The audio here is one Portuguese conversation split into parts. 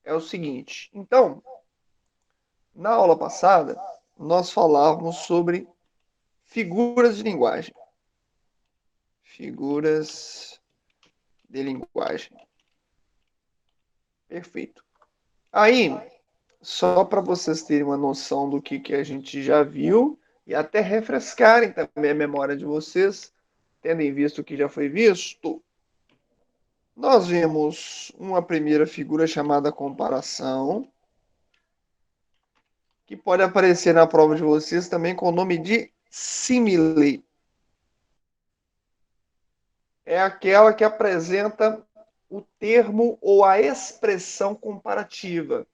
é o seguinte. Então, na aula passada, nós falávamos sobre figuras de linguagem. Figuras de linguagem. Perfeito. Aí, só para vocês terem uma noção do que a gente já viu e até refrescarem também a memória de vocês, tendo em vista o que já foi visto, nós vemos uma primeira figura chamada comparação, que pode aparecer na prova de vocês também com o nome de simile. É aquela que apresenta o termo ou a expressão comparativa,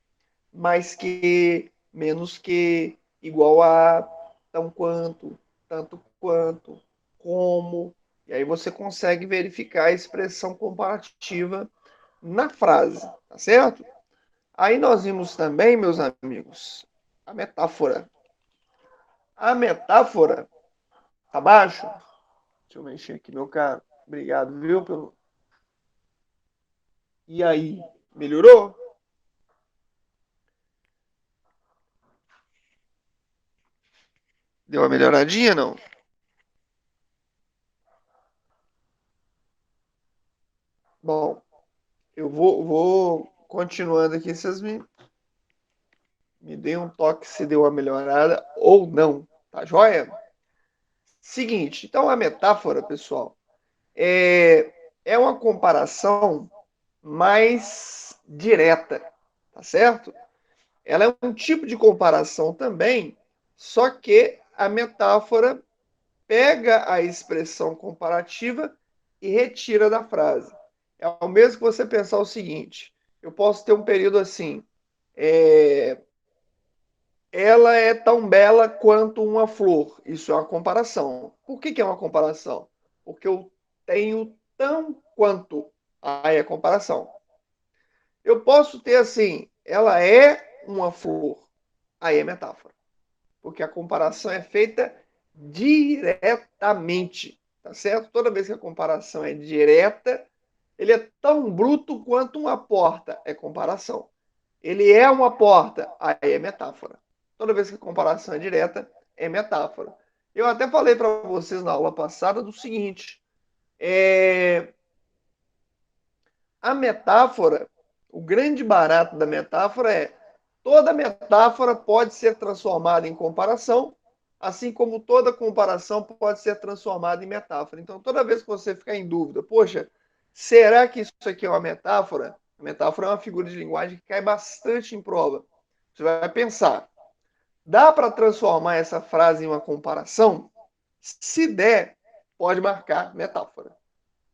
mais que, menos que, igual a, tão quanto, tanto quanto, como. E aí você consegue verificar a expressão comparativa na frase, tá certo? Aí nós vimos também, meus amigos, a metáfora. A metáfora, tá baixo? Deixa eu mexer aqui, meu caro. Obrigado, viu? E aí, melhorou? Deu uma melhoradinha, não? Bom, eu vou continuando aqui. Vocês me deem um toque se deu uma melhorada ou não, tá joia? Seguinte, então a metáfora, pessoal, é uma comparação mais direta, tá certo? Ela é um tipo de comparação também, só que a metáfora pega a expressão comparativa e retira da frase. É o mesmo que você pensar o seguinte: eu posso ter um período assim, é, ela é tão bela quanto uma flor. Isso é uma comparação. Por que é uma comparação? Porque eu tenho tão quanto. Aí é comparação. Eu posso ter assim, ela é uma flor. Aí é metáfora. Porque a comparação é feita diretamente, tá certo? Toda vez que a comparação é direta, ele é tão bruto quanto uma porta, é comparação. Ele é uma porta, aí é metáfora. Toda vez que a comparação é direta, é metáfora. Eu até falei para vocês na aula passada do seguinte: a metáfora, o grande barato da metáfora é toda metáfora pode ser transformada em comparação, assim como toda comparação pode ser transformada em metáfora. Então, toda vez que você ficar em dúvida, poxa, será que isso aqui é uma metáfora? A metáfora é uma figura de linguagem que cai bastante em prova. Você vai pensar, dá para transformar essa frase em uma comparação? Se der, pode marcar metáfora.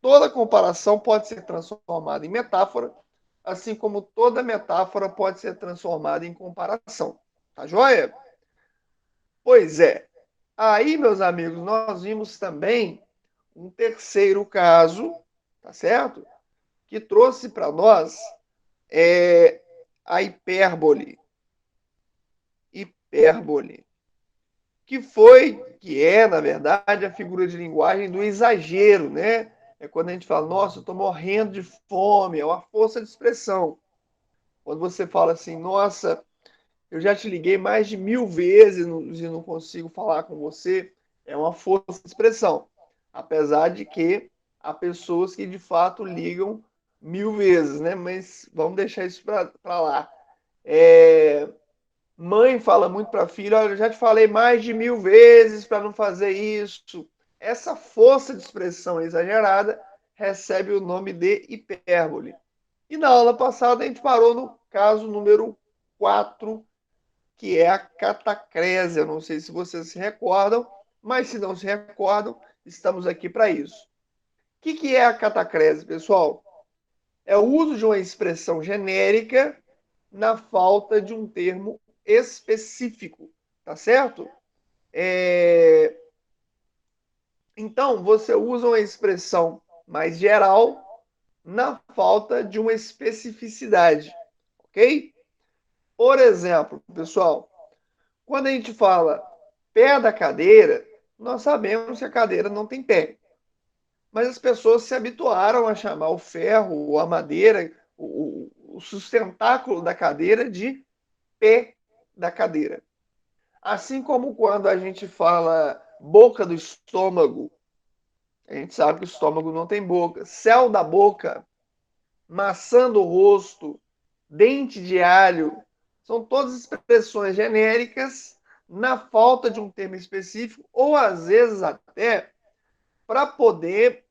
Toda comparação pode ser transformada em metáfora, assim como toda metáfora pode ser transformada em comparação. Tá joia? Pois é. Aí, meus amigos, nós vimos também um terceiro caso, tá certo? Que trouxe para nós é, a hipérbole. Hipérbole. Que é, na verdade, a figura de linguagem do exagero, né? É quando a gente fala, nossa, eu estou morrendo de fome, é uma força de expressão. Quando você fala assim, nossa, eu já te liguei mais de 1000 vezes e não consigo falar com você, é uma força de expressão. Apesar de que há pessoas que de fato ligam 1000 vezes, né? Mas vamos deixar isso para lá. É, mãe fala muito para filho, olha, eu já te falei mais de 1000 vezes para não fazer isso. Essa força de expressão exagerada recebe o nome de hipérbole. E na aula passada a gente parou no caso número 4, que é a catacrese. Eu não sei se vocês se recordam, mas se não se recordam, estamos aqui para isso. O que é a catacrese, pessoal? É o uso de uma expressão genérica na falta de um termo específico, tá certo? É... Então, você usa uma expressão mais geral na falta de uma especificidade, ok? Por exemplo, pessoal, quando a gente fala pé da cadeira, nós sabemos que a cadeira não tem pé. Mas as pessoas se habituaram a chamar o ferro ou a madeira o sustentáculo da cadeira de pé da cadeira. Assim como quando a gente fala boca do estômago, a gente sabe que o estômago não tem boca. Céu da boca, maçã do rosto, dente de alho, são todas expressões genéricas na falta de um termo específico, ou às vezes até para poder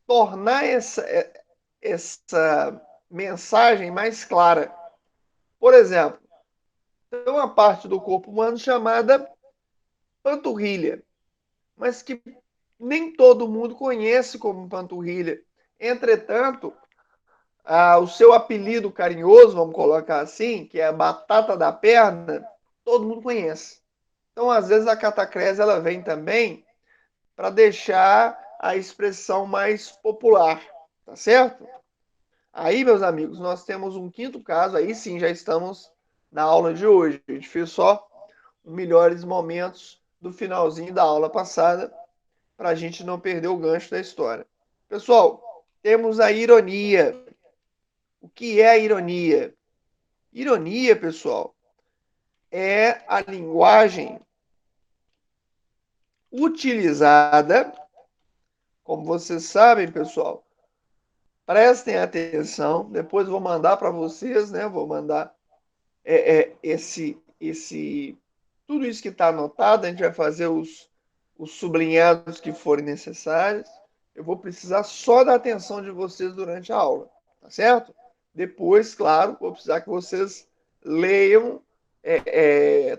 tornar essa mensagem mais clara. Por exemplo, tem uma parte do corpo humano chamada panturrilha, mas que nem todo mundo conhece como panturrilha. Entretanto, o seu apelido carinhoso, vamos colocar assim, que é a batata da perna, todo mundo conhece. Então, às vezes, a catacrese ela vem também para deixar a expressão mais popular, tá certo? Aí, meus amigos, nós temos um quinto caso, aí sim já estamos na aula de hoje. A gente fez só os melhores momentos do finalzinho da aula passada, para a gente não perder o gancho da história. Pessoal, temos a ironia. O que é a ironia? Ironia, pessoal, é a linguagem utilizada, como vocês sabem, pessoal, prestem atenção, depois vou mandar para vocês, né? Vou mandar tudo isso que está anotado, a gente vai fazer os sublinhados que forem necessários. Eu vou precisar só da atenção de vocês durante a aula, tá certo? Depois, claro, vou precisar que vocês leiam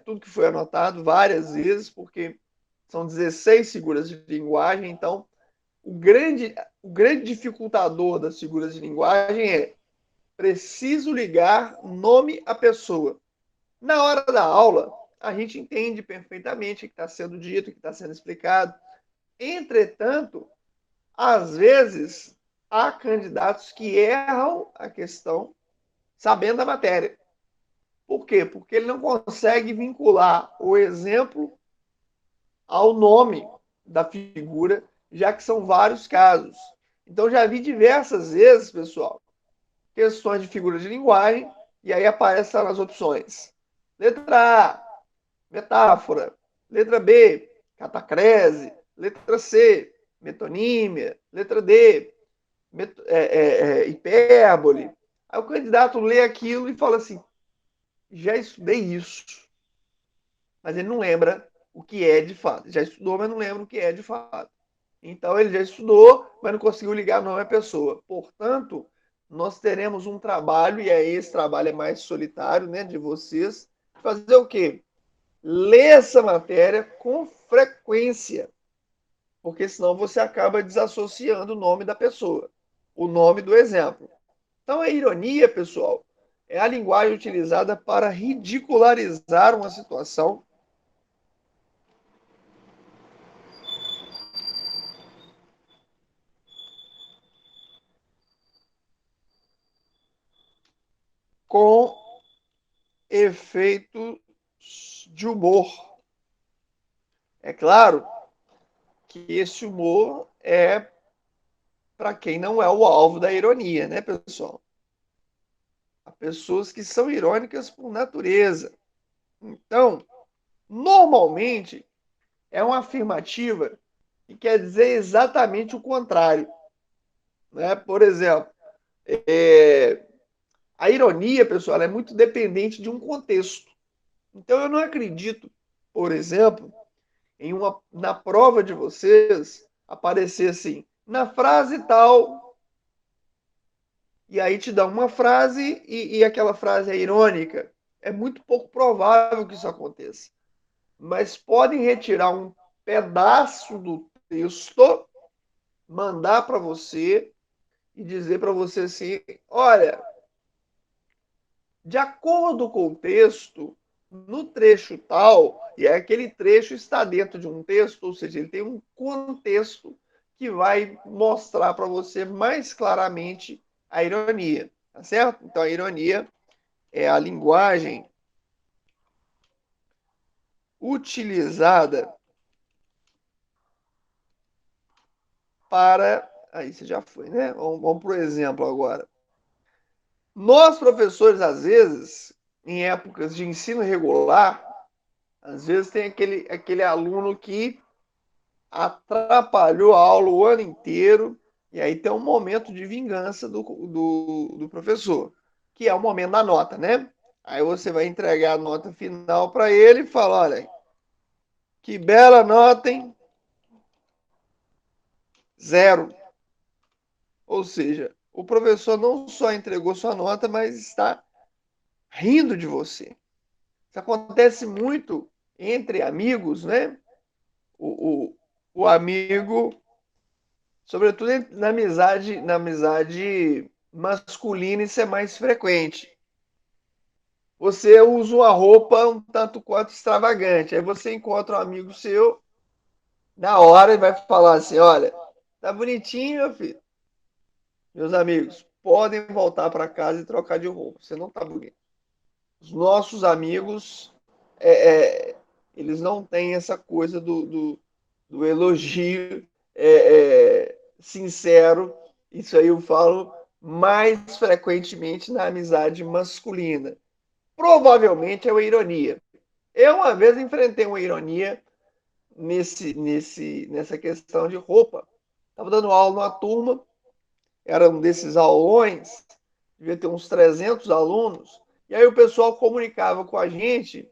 tudo que foi anotado várias vezes, porque são 16 figuras de linguagem, então o grande dificultador das figuras de linguagem é preciso ligar nome à pessoa. Na hora da aula, a gente entende perfeitamente o que está sendo dito, o que está sendo explicado. Entretanto, às vezes, há candidatos que erram a questão sabendo a matéria. Por quê? Porque ele não consegue vincular o exemplo ao nome da figura, já que são vários casos. Então, já vi diversas vezes, pessoal, questões de figura de linguagem, e aí aparecem nas opções. Letra A, metáfora. Letra B, catacrese. Letra C, metonímia. Letra D, hipérbole. Aí o candidato lê aquilo e fala assim: já estudei isso, mas ele não lembra o que é de fato. Já estudou, mas não lembra o que é de fato. Então ele já estudou, mas não conseguiu ligar o nome à pessoa. Portanto, nós teremos um trabalho, e aí esse trabalho é mais solitário, né, de vocês, fazer o quê? Ler essa matéria com frequência, porque senão você acaba desassociando o nome da pessoa, o nome do exemplo. Então, a ironia, pessoal, é a linguagem utilizada para ridicularizar uma situação com efeitos de humor. É claro que esse humor é para quem não é o alvo da ironia, né, pessoal? Há pessoas que são irônicas por natureza. Então, normalmente, é uma afirmativa que quer dizer exatamente o contrário. Né? Por exemplo, a ironia, pessoal, é muito dependente de um contexto. Então, eu não acredito, por exemplo, na prova de vocês aparecer assim, na frase tal, e aí te dá uma frase e aquela frase é irônica. É muito pouco provável que isso aconteça. Mas podem retirar um pedaço do texto, mandar para você e dizer para você assim: olha, de acordo com o texto, no trecho tal, e aquele trecho está dentro de um texto, ou seja, ele tem um contexto que vai mostrar para você mais claramente a ironia, tá certo? Então a ironia é a linguagem utilizada para. Aí você já foi, né? Vamos para o exemplo agora. Nós, professores, às vezes, em épocas de ensino regular, às vezes tem aquele aluno que atrapalhou a aula o ano inteiro, e aí tem um momento de vingança do professor, que é o momento da nota, né? Aí você vai entregar a nota final para ele e fala: olha, que bela nota, hein? 0. Ou seja, o professor não só entregou sua nota, mas está rindo de você. Isso acontece muito entre amigos, né? O, o amigo, sobretudo na amizade masculina, isso é mais frequente. Você usa uma roupa um tanto quanto extravagante. Aí você encontra um amigo seu na hora e vai falar assim: olha, tá bonitinho, meu filho. Meus amigos, podem voltar para casa e trocar de roupa. Você não tá bonito. Os nossos amigos, é, é, eles não têm essa coisa do elogio sincero. Isso aí eu falo mais frequentemente na amizade masculina. Provavelmente é uma ironia. Eu uma vez enfrentei uma ironia nessa questão de roupa. Estava dando aula numa turma, era um desses aulões, devia ter uns 300 alunos, e aí o pessoal comunicava com a gente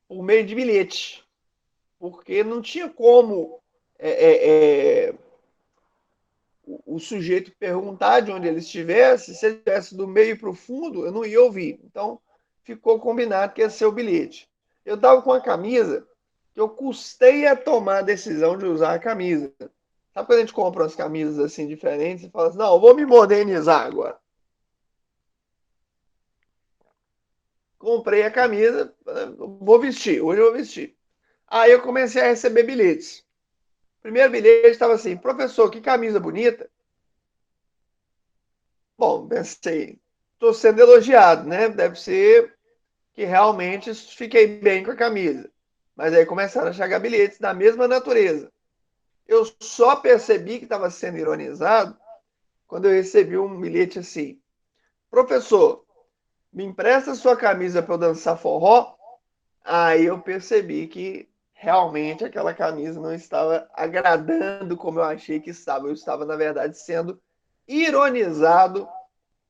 por meio de bilhete, porque não tinha como o sujeito perguntar de onde ele estivesse. Se ele estivesse do meio para o fundo, eu não ia ouvir. Então, ficou combinado que ia ser o bilhete. Eu estava com a camisa que eu custei a tomar a decisão de usar a camisa. Sabe quando a gente compra umas camisas assim diferentes e fala assim: não, eu vou me modernizar agora. Comprei a camisa, vou vestir, hoje eu vou vestir. Aí eu comecei a receber bilhetes. O primeiro bilhete estava assim: professor, que camisa bonita. Bom, pensei, estou sendo elogiado, né? Deve ser que realmente fiquei bem com a camisa. Mas aí começaram a chegar bilhetes da mesma natureza. Eu só percebi que estava sendo ironizado quando eu recebi um bilhete assim: professor, me empresta sua camisa para eu dançar forró? Aí eu percebi que realmente aquela camisa não estava agradando como eu achei que estava. Eu estava, na verdade, sendo ironizado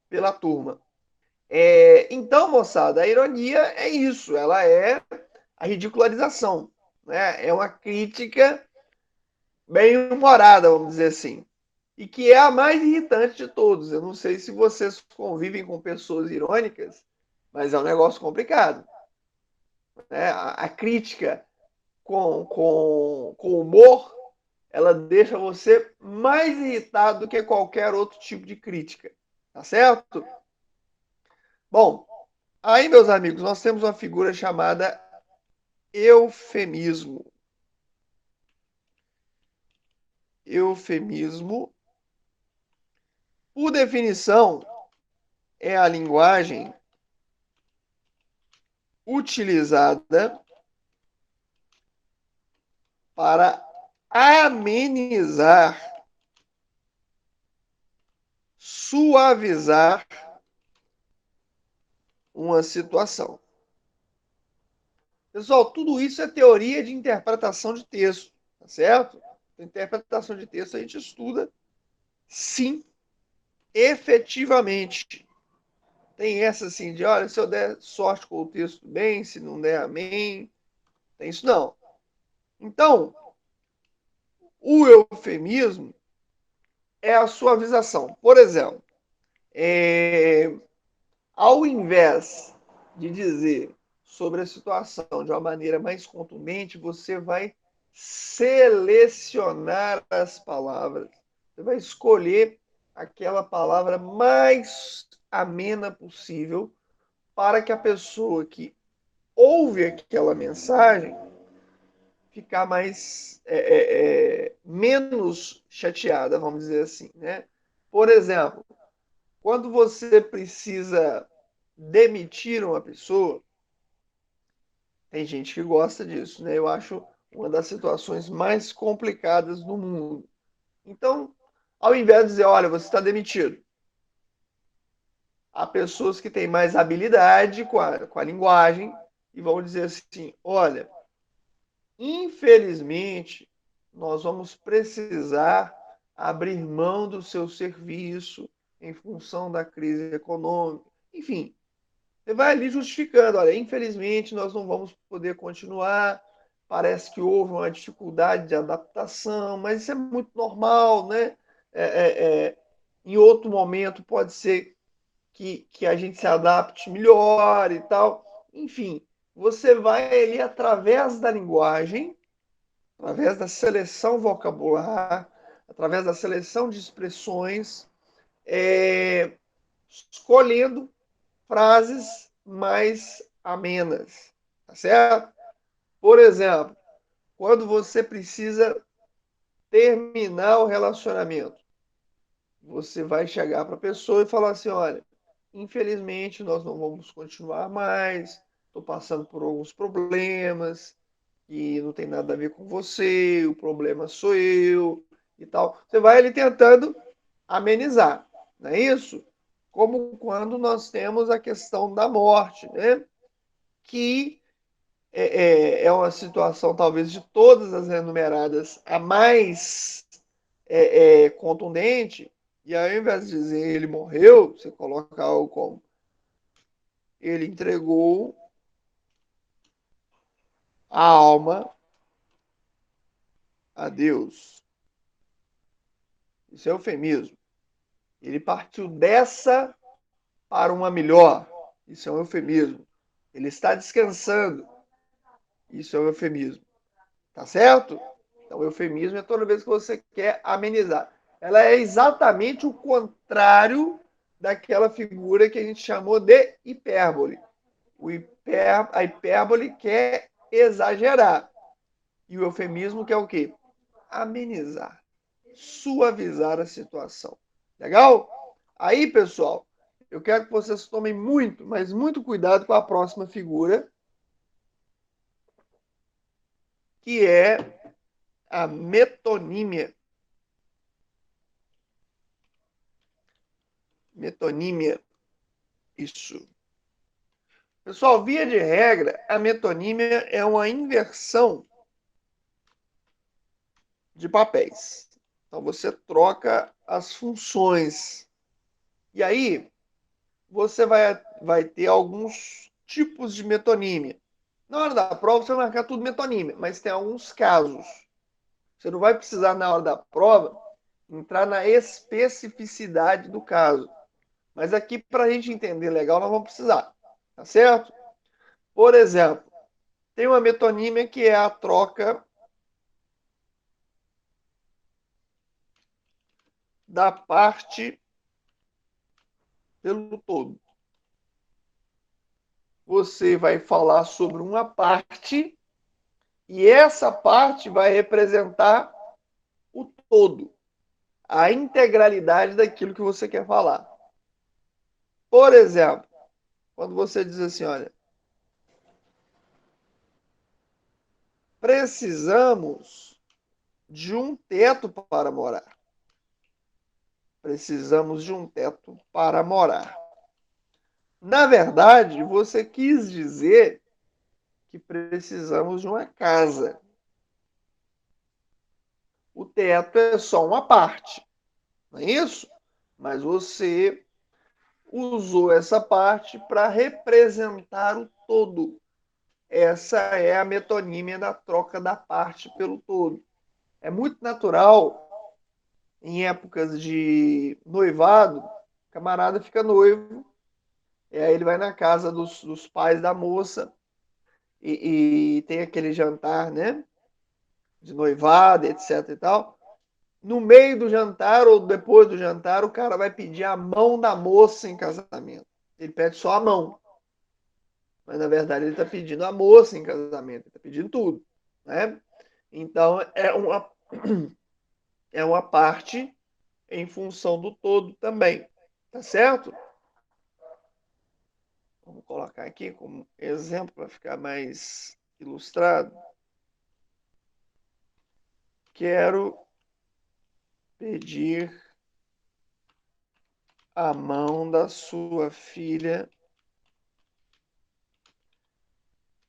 pela turma. Então, moçada, a ironia é isso, ela é a ridicularização, né? É uma crítica bem humorada, vamos dizer assim, e que é a mais irritante de todos. Eu não sei se vocês convivem com pessoas irônicas, mas é um negócio complicado, né? A crítica com humor, ela deixa você mais irritado do que qualquer outro tipo de crítica, tá certo? Bom, aí, meus amigos, nós temos uma figura chamada eufemismo. Eufemismo, por definição, é a linguagem utilizada para amenizar, suavizar uma situação. Pessoal, tudo isso é teoria de interpretação de texto, tá certo? Interpretação de texto a gente estuda, sim, efetivamente. Tem essa assim de, olha, se eu der sorte com o texto, bem, se não der, amém. Tem isso não. Então, o eufemismo é a suavização. Por exemplo, ao invés de dizer sobre a situação de uma maneira mais contundente, você vai selecionar as palavras. Você vai escolher aquela palavra mais amena possível para que a pessoa que ouve aquela mensagem ficar menos chateada, vamos dizer assim, né? Por exemplo, quando você precisa demitir uma pessoa, tem gente que gosta disso, né? Eu acho uma das situações mais complicadas do mundo. Então, ao invés de dizer, olha, você está demitido, há pessoas que têm mais habilidade com a linguagem e vão dizer assim: olha, infelizmente, nós vamos precisar abrir mão do seu serviço em função da crise econômica. Enfim, você vai ali justificando: olha, infelizmente, nós não vamos poder continuar. Parece que houve uma dificuldade de adaptação, mas isso é muito normal, né? É, em outro momento pode ser que a gente se adapte melhor e tal. Enfim, você vai ali através da linguagem, através da seleção vocabular, através da seleção de expressões, escolhendo frases mais amenas, tá certo? Por exemplo, quando você precisa terminar o relacionamento, você vai chegar para a pessoa e falar assim: olha, infelizmente nós não vamos continuar mais, estou passando por alguns problemas e não tem nada a ver com você, o problema sou eu e tal. Você vai ali tentando amenizar, não é isso? Como quando nós temos a questão da morte, né? Que é uma situação, talvez, de todas as enumeradas, a mais contundente, e ao invés de dizer ele morreu, você coloca algo como ele entregou a alma a Deus. Isso é eufemismo. Ele partiu dessa para uma melhor. Isso é um eufemismo. Ele está descansando. Isso é um eufemismo. Tá certo? Então, o eufemismo é toda vez que você quer amenizar. Ela é exatamente o contrário daquela figura que a gente chamou de hipérbole. A hipérbole quer exagerar. E o eufemismo quer o quê? Amenizar, suavizar a situação. Legal? Aí, pessoal, eu quero que vocês tomem muito, mas muito cuidado com a próxima figura, que é a metonímia. Metonímia, isso. Pessoal, via de regra, a metonímia é uma inversão de papéis. Então, você troca as funções. E aí, você vai ter alguns tipos de metonímia. Na hora da prova, você vai marcar tudo metonímia, mas tem alguns casos. Você não vai precisar, na hora da prova, entrar na especificidade do caso. Mas aqui, para a gente entender legal, nós vamos precisar. Tá certo? Por exemplo, tem uma metonímia que é a troca da parte pelo todo. Você vai falar sobre uma parte e essa parte vai representar o todo, a integralidade daquilo que você quer falar. Por exemplo, quando você diz assim, olha, precisamos de um teto para morar. Precisamos de um teto para morar. Na verdade, você quis dizer que precisamos de uma casa. O teto é só uma parte, não é isso? Mas você usou essa parte para representar o todo. Essa é a metonímia da troca da parte pelo todo. É muito natural, em épocas de noivado, o camarada fica noivo, e aí ele vai na casa dos pais da moça e tem aquele jantar, né? De noivado, etc e tal. No meio do jantar ou depois do jantar, o cara vai pedir a mão da moça em casamento. Ele pede só a mão. Mas, na verdade, ele está pedindo a moça em casamento. Ele está pedindo tudo. Né? Então, é uma parte em função do todo também. Tá certo? Vamos colocar aqui como exemplo para ficar mais ilustrado. Quero pedir a mão da sua filha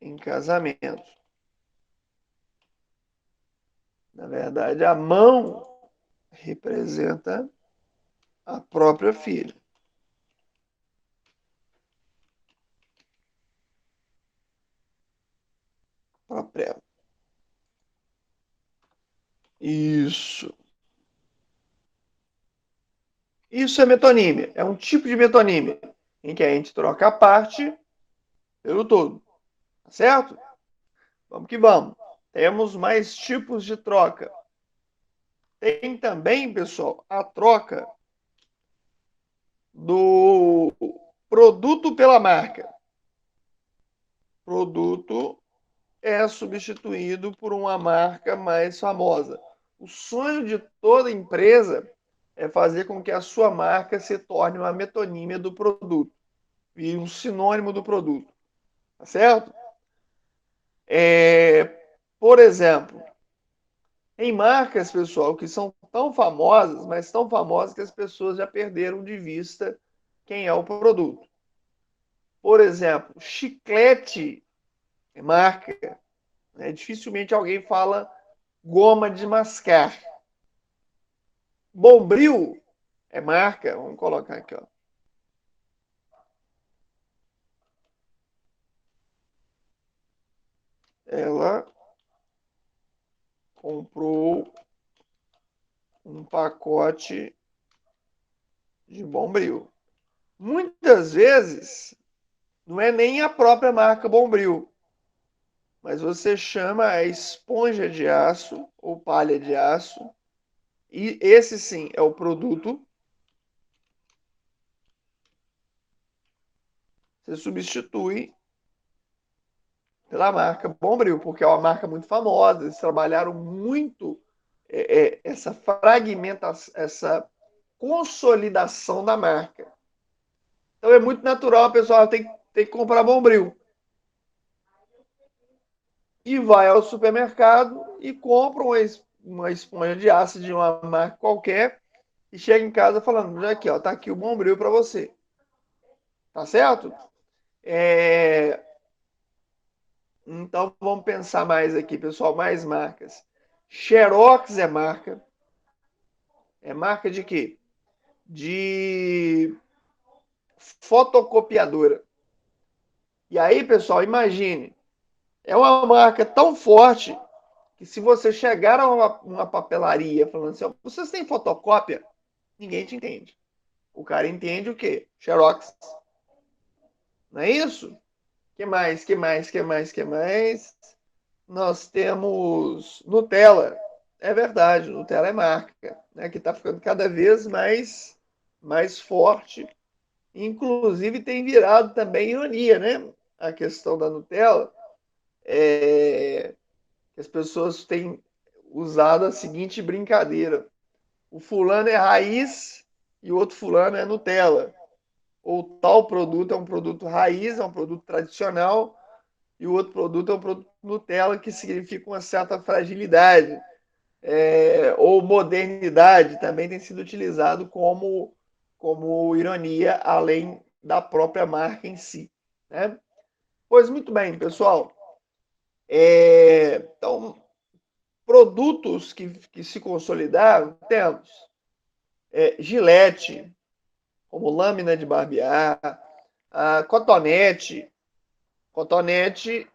em casamento. Na verdade, a mão representa a própria filha. Própria. Isso. Isso é metonímia. É um tipo de metonímia em que a gente troca a parte pelo todo. Tá certo? Vamos que vamos. Temos mais tipos de troca. Tem também, pessoal, a troca do produto pela marca. Produto é substituído por uma marca mais famosa. O sonho de toda empresa é fazer com que a sua marca se torne uma metonímia do produto e um sinônimo do produto, tá certo? Por exemplo, tem marcas, pessoal, que são tão famosas, mas tão famosas que as pessoas já perderam de vista quem é o produto. Por exemplo, chiclete é marca, né? Dificilmente alguém fala goma de mascar. Bombril é marca, vamos colocar aqui, ó. Ela comprou um pacote de Bombril. Muitas vezes não é nem a própria marca Bombril, mas você chama a esponja de aço ou palha de aço, e esse sim é o produto. Você substitui pela marca Bombril, porque é uma marca muito famosa. Eles trabalharam muito essa fragmentação, essa consolidação da marca. Então é muito natural a pessoa tem que comprar Bombril. E vai ao supermercado e compra uma esponja de ácido de uma marca qualquer e chega em casa falando, já aqui, ó, tá aqui o Bombril para você. Tá certo? É... Então vamos pensar mais aqui, pessoal, mais marcas. Xerox é marca. É marca de quê? De fotocopiadora. E aí, pessoal, imagine, é uma marca tão forte que se você chegar a uma papelaria falando assim, vocês têm fotocópia? Ninguém te entende. O cara entende o quê? Xerox. Não é isso? Que mais? Que mais? Que mais? Que mais? Nós temos Nutella. É verdade, Nutella é marca, né, que está ficando cada vez mais forte. Inclusive tem virado também ironia, né? A questão da Nutella. As pessoas têm usado a seguinte brincadeira: o fulano é raiz e o outro fulano é Nutella. Ou tal produto é um produto raiz, é um produto tradicional, e o outro produto é um produto Nutella, que significa uma certa fragilidade, ou modernidade, também tem sido utilizado como ironia, além da própria marca em si. Né? Pois muito bem, pessoal. Então, produtos que se consolidaram, temos Gillette, como lâmina de barbear, a cotonete,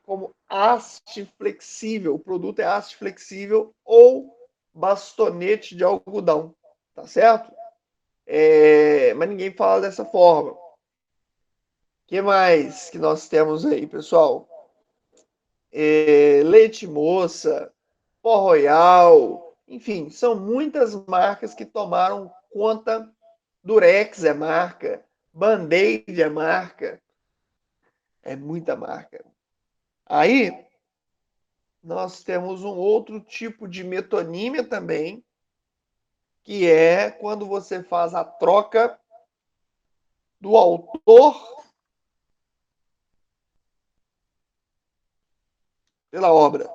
como haste flexível, o produto é haste flexível ou bastonete de algodão, tá certo? Mas ninguém fala dessa forma. O que mais que nós temos aí, pessoal? Leite Moça, Pó Royal, enfim, são muitas marcas que tomaram conta. Durex é marca, Band-Aid é marca, é muita marca. Aí nós temos um outro tipo de metonímia também, que é quando você faz a troca do autor pela obra.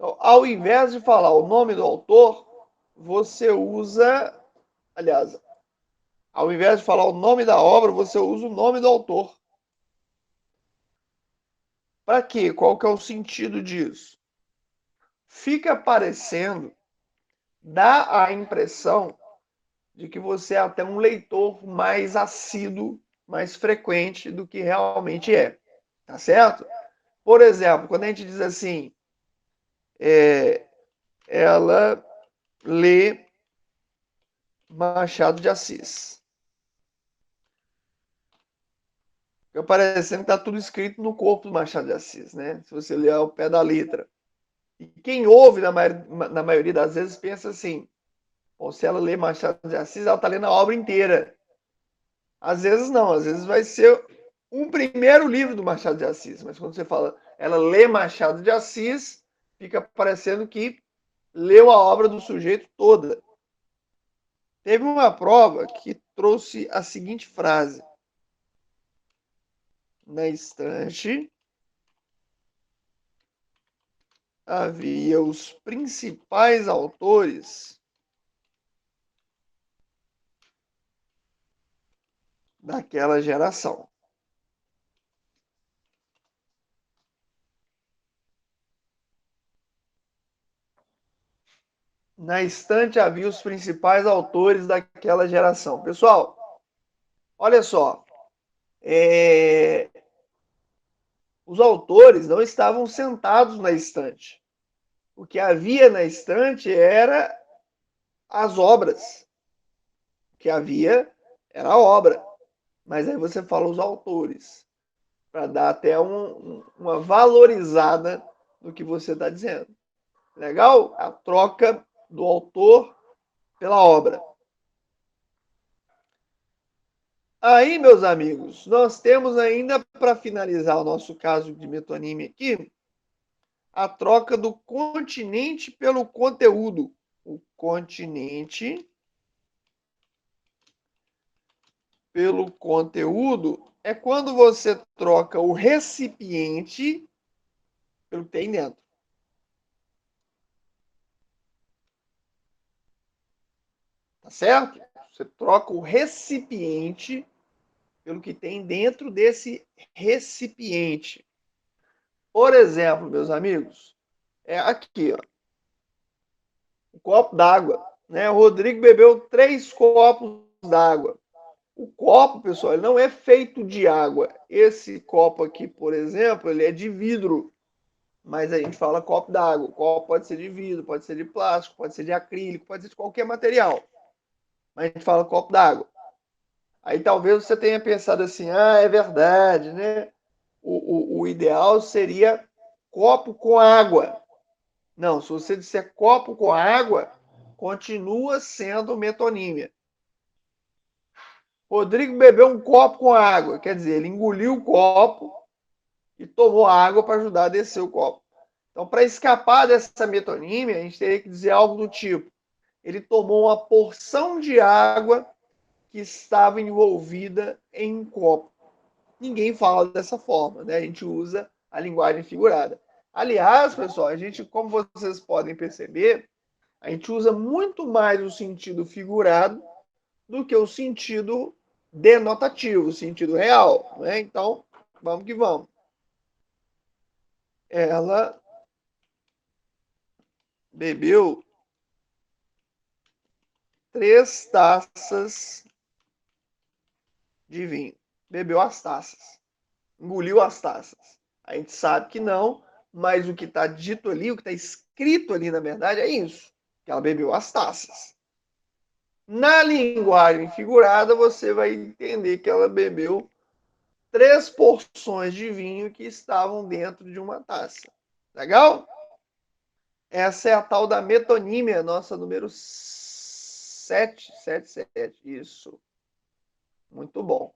Então, ao invés de falar o nome do autor, você usa, aliás, ao invés de falar o nome da obra, você usa o nome do autor. Para quê? Qual que é o sentido disso? Fica parecendo, dá a impressão de que você é até um leitor mais assíduo, mais frequente do que realmente é. Tá certo? Por exemplo, quando a gente diz assim, ela lê Machado de Assis. Fica parecendo que está tudo escrito no corpo do Machado de Assis, né? Se você ler ao pé da letra. E quem ouve, na maioria das vezes, pensa assim, bom, se ela lê Machado de Assis, ela está lendo a obra inteira. Às vezes não, às vezes vai ser um primeiro livro do Machado de Assis, mas quando você fala ela lê Machado de Assis, fica parecendo que leu a obra do sujeito toda. Teve uma prova que trouxe a seguinte frase: na estante havia os principais autores daquela geração. Na estante havia os principais autores daquela geração. Pessoal, olha só. Os autores não estavam sentados na estante. O que havia na estante era as obras. O que havia era a obra. Mas aí você fala os autores, para dar até uma valorizada no que você está dizendo. Legal? A troca do autor pela obra. Aí, meus amigos, nós temos ainda, para finalizar o nosso caso de metonímia aqui, a troca do continente pelo conteúdo. O continente pelo conteúdo é quando você troca o recipiente pelo que tem dentro. Tá certo? Você troca o recipiente pelo que tem dentro desse recipiente. Por exemplo, meus amigos, é aqui, ó, um copo d'água. Né? O Rodrigo bebeu 3 copos d'água. O copo, pessoal, ele não é feito de água. Esse copo aqui, por exemplo, ele é de vidro. Mas a gente fala copo d'água. O copo pode ser de vidro, pode ser de plástico, pode ser de acrílico, pode ser de qualquer material. Mas a gente fala copo d'água. Aí talvez você tenha pensado assim, ah, é verdade, né? O ideal seria copo com água. Não, se você disser copo com água, continua sendo metonímia. Rodrigo bebeu um copo com água, quer dizer, ele engoliu o copo e tomou água para ajudar a descer o copo. Então, para escapar dessa metonímia, a gente teria que dizer algo do tipo: ele tomou uma porção de água que estava envolvida em um copo. Ninguém fala dessa forma, né? A gente usa a linguagem figurada. Aliás, pessoal, a gente, como vocês podem perceber, a gente usa muito mais o sentido figurado do que o sentido denotativo, o sentido real, né? Então, vamos que vamos. Ela bebeu 3 taças de vinho. Bebeu as taças. Engoliu as taças. A gente sabe que não, mas o que está dito ali, o que está escrito ali, na verdade, é isso. Que ela bebeu as taças. Na linguagem figurada, você vai entender que ela bebeu 3 porções de vinho que estavam dentro de uma taça. Legal? Essa é a tal da metonímia, nossa número 777. Isso. Muito bom.